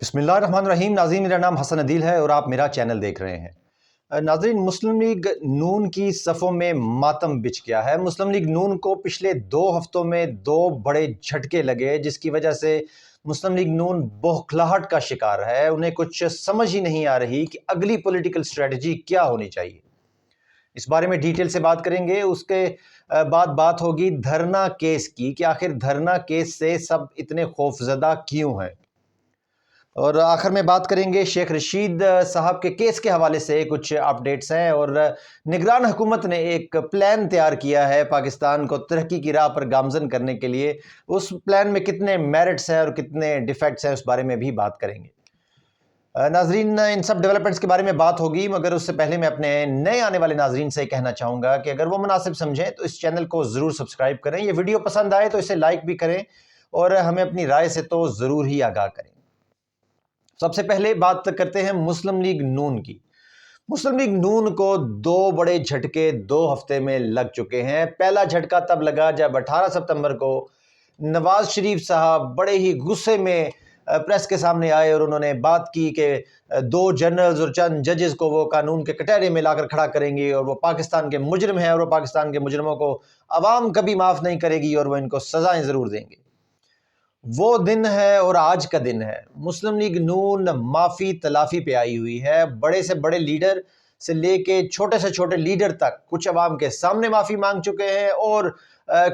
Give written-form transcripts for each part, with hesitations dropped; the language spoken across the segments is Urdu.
بسم اللہ الرحمن الرحیم۔ ناظرین، میرا نام حسن عدیل ہے اور آپ میرا چینل دیکھ رہے ہیں۔ ناظرین، مسلم لیگ نون کی صفوں میں ماتم بچھ گیا ہے۔ مسلم لیگ نون کو پچھلے 2 ہفتوں میں 2 بڑے جھٹکے لگے، جس کی وجہ سے مسلم لیگ نون بوکھلاہٹ کا شکار ہے۔ انہیں کچھ سمجھ ہی نہیں آ رہی کہ اگلی پولیٹیکل اسٹریٹجی کیا ہونی چاہیے۔ اس بارے میں ڈیٹیل سے بات کریں گے۔ اس کے بعد بات ہوگی دھرنا کیس کی، کہ آخر دھرنا کیس سے سب اتنے خوفزدہ کیوں ہیں، اور آخر میں بات کریں گے شیخ رشید صاحب کے کیس کے حوالے سے کچھ اپڈیٹس ہیں، اور نگران حکومت نے ایک پلان تیار کیا ہے پاکستان کو ترقی کی راہ پر گامزن کرنے کے لیے۔ اس پلان میں کتنے میرٹس ہیں اور کتنے ڈیفیکٹس ہیں، اس بارے میں بھی بات کریں گے۔ ناظرین، ان سب ڈیولپمنٹس کے بارے میں بات ہوگی، مگر اس سے پہلے میں اپنے نئے آنے والے ناظرین سے کہنا چاہوں گا کہ اگر وہ مناسب سمجھیں تو اس چینل کو ضرور سبسکرائب کریں۔ یہ ویڈیو پسند آئے تو اسے لائک بھی کریں اور ہمیں اپنی رائے سے تو ضرور ہی آگاہ کریں۔ سب سے پہلے بات کرتے ہیں مسلم لیگ نون کی۔ مسلم لیگ نون کو 2 بڑے جھٹکے 2 ہفتے میں لگ چکے ہیں۔ پہلا جھٹکا تب لگا جب 18 ستمبر کو نواز شریف صاحب بڑے ہی غصے میں پریس کے سامنے آئے اور انہوں نے بات کی کہ 2 جنرلز اور چند ججز کو وہ قانون کے کٹہرے میں لا کر کھڑا کریں گے، اور وہ پاکستان کے مجرم ہیں، اور وہ پاکستان کے مجرموں کو عوام کبھی معاف نہیں کرے گی اور وہ ان کو سزائیں ضرور دیں گے۔ وہ دن ہے اور آج کا دن ہے۔ مسلم لیگ نون معافی تلافی پہ آئی ہوئی ہے۔ بڑے سے بڑے لیڈر سے لے کے چھوٹے سے چھوٹے لیڈر تک کچھ عوام کے سامنے معافی مانگ چکے ہیں اور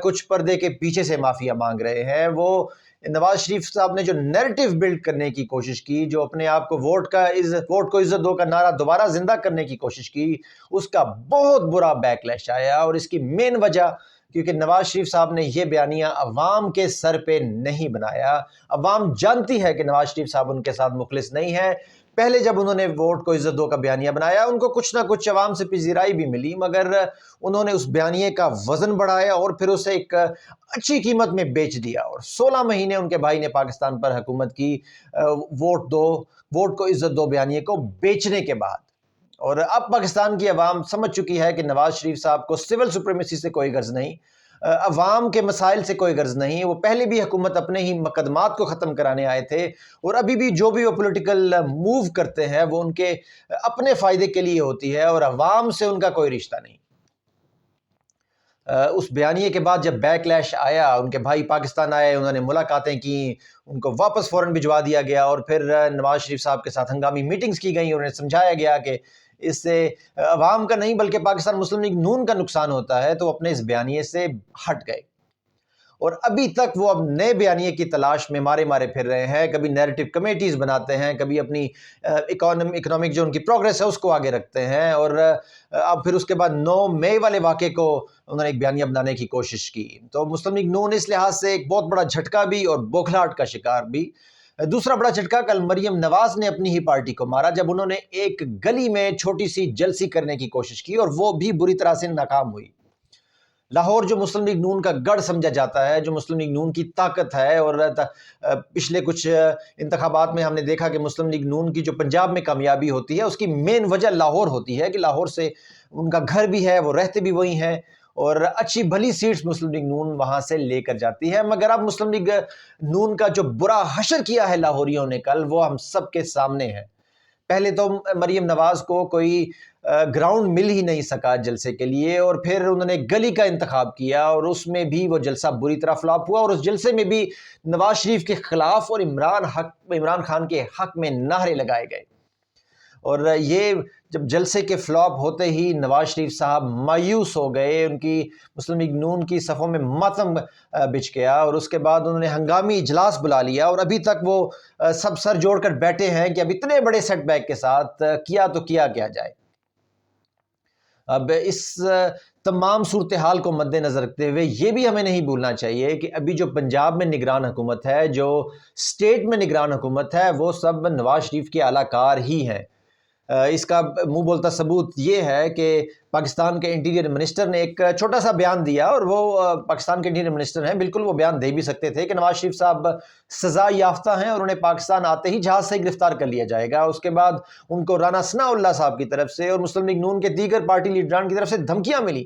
کچھ پردے کے پیچھے سے معافیاں مانگ رہے ہیں۔ وہ نواز شریف صاحب نے جو نیریٹو بلڈ کرنے کی کوشش کی، جو اپنے آپ کو ووٹ کو عزت دو کا نعرہ دوبارہ زندہ کرنے کی کوشش کی، اس کا بہت برا بیک لیش آیا۔ اور اس کی مین وجہ کیونکہ نواز شریف صاحب نے یہ بیانیہ عوام کے سر پہ نہیں بنایا۔ عوام جانتی ہے کہ نواز شریف صاحب ان کے ساتھ مخلص نہیں ہے۔ پہلے جب انہوں نے ووٹ کو عزت دو کا بیانیہ بنایا، ان کو کچھ نہ کچھ عوام سے پذیرائی بھی ملی، مگر انہوں نے اس بیانیے کا وزن بڑھایا اور پھر اسے ایک اچھی قیمت میں بیچ دیا، اور 16 مہینے ان کے بھائی نے پاکستان پر حکومت کی ووٹ کو عزت دو بیانیے کو بیچنے کے بعد۔ اور اب پاکستان کی عوام سمجھ چکی ہے کہ نواز شریف صاحب کو سول سپریمیسی سے کوئی غرض نہیں، عوام کے مسائل سے کوئی غرض نہیں۔ وہ پہلے بھی حکومت اپنے ہی مقدمات کو ختم کرانے آئے تھے، اور ابھی بھی جو بھی وہ پولیٹیکل موو کرتے ہیں وہ ان کے اپنے فائدے کے لیے ہوتی ہے، اور عوام سے ان کا کوئی رشتہ نہیں۔ اس بیانیے کے بعد جب بیک لیش آیا، ان کے بھائی پاکستان آئے، انہوں نے ملاقاتیں کی، ان کو واپس فوراً بھجوا دیا گیا، اور پھر نواز شریف صاحب کے ساتھ ہنگامی میٹنگز کی گئیں، اور انہیں سمجھایا گیا کہ اس سے عوام کا نہیں بلکہ پاکستان مسلم لیگ نون کا نقصان ہوتا ہے، تو وہ اپنے اس بیانیے سے ہٹ گئے۔ اور ابھی تک وہ اب نئے بیانیے کی تلاش میں مارے پھر رہے ہیں۔ کبھی نیریٹو کمیٹیز بناتے ہیں، کبھی اپنی اکنامک جو ان کی پروگریس ہے اس کو آگے رکھتے ہیں، اور اب پھر اس کے بعد 9 مئی والے واقعے کو انہوں نے ایک بیانیہ بنانے کی کوشش کی۔ تو مسلم لیگ نون اس لحاظ سے ایک بہت بڑا جھٹکا بھی اور بوکھلاہٹ کا شکار بھی۔ دوسرا بڑا جھٹکا کل مریم نواز نے اپنی ہی پارٹی کو مارا، جب انہوں نے ایک گلی میں چھوٹی سی جلسی کرنے کی کوشش کی، اور وہ بھی بری طرح سے ناکام ہوئی۔ لاہور جو مسلم لیگ نون کا گڑھ سمجھا جاتا ہے، جو مسلم لیگ نون کی طاقت ہے، اور پچھلے کچھ انتخابات میں ہم نے دیکھا کہ مسلم لیگ نون کی جو پنجاب میں کامیابی ہوتی ہے اس کی مین وجہ لاہور ہوتی ہے، کہ لاہور سے ان کا گھر بھی ہے، وہ رہتے بھی وہی ہیں، اور اچھی بھلی سیٹس مسلم لیگ نون وہاں سے لے کر جاتی ہے۔ مگر اب مسلم لیگ نون کا جو برا حشر کیا ہے لاہوریوں نے کل، وہ ہم سب کے سامنے ہے۔ پہلے تو مریم نواز کو کوئی گراؤنڈ مل ہی نہیں سکا جلسے کے لیے، اور پھر انہوں نے گلی کا انتخاب کیا، اور اس میں بھی وہ جلسہ بری طرح فلاپ ہوا، اور اس جلسے میں بھی نواز شریف کے خلاف اور عمران خان کے حق میں نعرے لگائے گئے۔ اور یہ جب جلسے کے فلاپ ہوتے ہی نواز شریف صاحب مایوس ہو گئے، ان کی مسلم لیگ نون کی صفوں میں ماتم بچھ گیا، اور اس کے بعد انہوں نے ہنگامی اجلاس بلا لیا، اور ابھی تک وہ سب سر جوڑ کر بیٹھے ہیں کہ اب اتنے بڑے سیٹ بیک کے ساتھ کیا جائے۔ اب اس تمام صورتحال کو مد نظر رکھتے ہوئے یہ بھی ہمیں نہیں بھولنا چاہیے کہ ابھی جو پنجاب میں نگران حکومت ہے، جو اسٹیٹ میں نگران حکومت ہے، وہ سب نواز شریف کے اعلی کار ہی ہیں۔ اس کا منہ بولتا ثبوت یہ ہے کہ پاکستان کے انٹیریئر منسٹر نے ایک چھوٹا سا بیان دیا، اور وہ پاکستان کے انٹیریئر منسٹر ہیں، بالکل وہ بیان دے بھی سکتے تھے کہ نواز شریف صاحب سزا یافتہ ہیں اور انہیں پاکستان آتے ہی جہاز سے گرفتار کر لیا جائے گا۔ اس کے بعد ان کو رانا ثناء اللہ صاحب کی طرف سے اور مسلم لیگ نون کے دیگر پارٹی لیڈران کی طرف سے دھمکیاں ملی،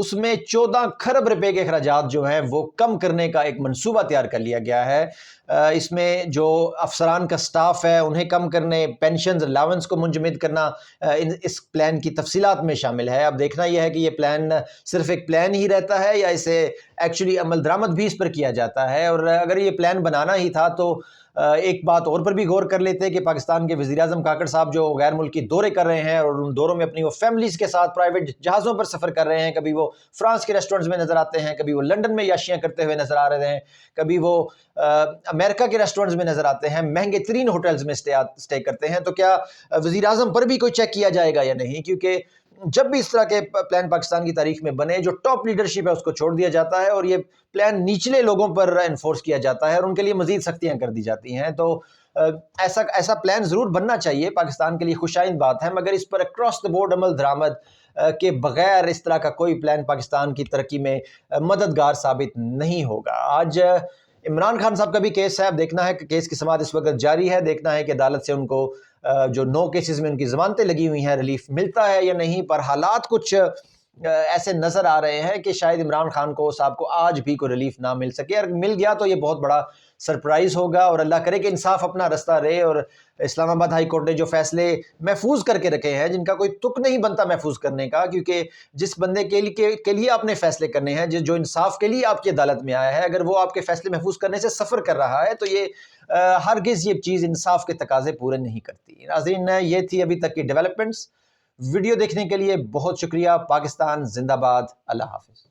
اس میں 14 خرب روپے کے اخراجات جو ہیں وہ کم کرنے کا ایک منصوبہ تیار کر لیا گیا ہے۔ اس میں جو افسران کا سٹاف ہے انہیں کم کرنے، پینشنز الاؤنس کو منجمد کرنا اس پلان کی تفصیلات میں شامل ہے۔ اب دیکھنا یہ ہے کہ یہ پلان صرف ایک پلان ہی رہتا ہے یا اسے ایکچولی عمل درآمد بھی اس پر کیا جاتا ہے۔ اور اگر یہ پلان بنانا ہی تھا تو ایک بات اور پر بھی غور کر لیتے کہ پاکستان کے وزیراعظم کاکڑ صاحب جو غیر ملکی دورے کر رہے ہیں اور ان دوروں میں اپنی وہ فیملیز کے ساتھ پرائیویٹ جہازوں پر سفر کر رہے ہیں، کبھی وہ فرانس کے ریسٹورنٹس میں نظر آتے ہیں، کبھی وہ لنڈن میں یاشیاں کرتے ہوئے نظر آ رہے ہیں، کبھی وہ امریکہ کے ریسٹورنٹس میں نظر آتے ہیں، مہنگے ترین ہوٹلز میں اسٹے کرتے ہیں، تو کیا وزیراعظم پر بھی کوئی چیک کیا جائے گا یا نہیں؟ کیونکہ جب بھی اس طرح کے پلان پاکستان کی تاریخ میں بنے، جو ٹاپ لیڈرشپ ہے اس کو چھوڑ دیا جاتا ہے اور یہ پلان نچلے لوگوں پر انفورس کیا جاتا ہے اور ان کے لیے مزید سختیاں کر دی جاتی ہیں۔ تو ایسا پلان ضرور بننا چاہیے، پاکستان کے لیے خوشائند بات ہے، مگر اس پر اکراس دا بورڈ عمل درآمد کے بغیر اس طرح کا کوئی پلان پاکستان کی ترقی میں مددگار ثابت نہیں ہوگا۔ آج عمران خان صاحب کا بھی کیس ہے، اب دیکھنا ہے کہ کیس کی سماعت اس وقت جاری ہے، دیکھنا ہے کہ عدالت سے ان کو جو 9 کیسز میں ان کی ضمانتیں لگی ہوئی ہیں ریلیف ملتا ہے یا نہیں، پر حالات کچھ ایسے نظر آ رہے ہیں کہ شاید عمران خان کو صاحب کو آج بھی کوئی ریلیف نہ مل سکے، اگر مل گیا تو یہ بہت بڑا سرپرائز ہوگا، اور اللہ کرے کہ انصاف اپنا رستہ رہے اور اسلام آباد ہائی کورٹ نے جو فیصلے محفوظ کر کے رکھے ہیں، جن کا کوئی تک نہیں بنتا محفوظ کرنے کا، کیونکہ جس بندے کے لیے آپ نے فیصلے کرنے ہیں، جو انصاف کے لیے آپ کی عدالت میں آیا ہے، اگر وہ آپ کے فیصلے محفوظ کرنے سے سفر کر رہا ہے تو یہ ہرگز یہ چیز انصاف کے تقاضے پورے نہیں کرتی۔ ناظرین، یہ تھی ابھی تک کی ڈیولپمنٹس۔ ویڈیو دیکھنے کے لیے بہت شکریہ۔ پاکستان زندہ باد۔ اللہ حافظ۔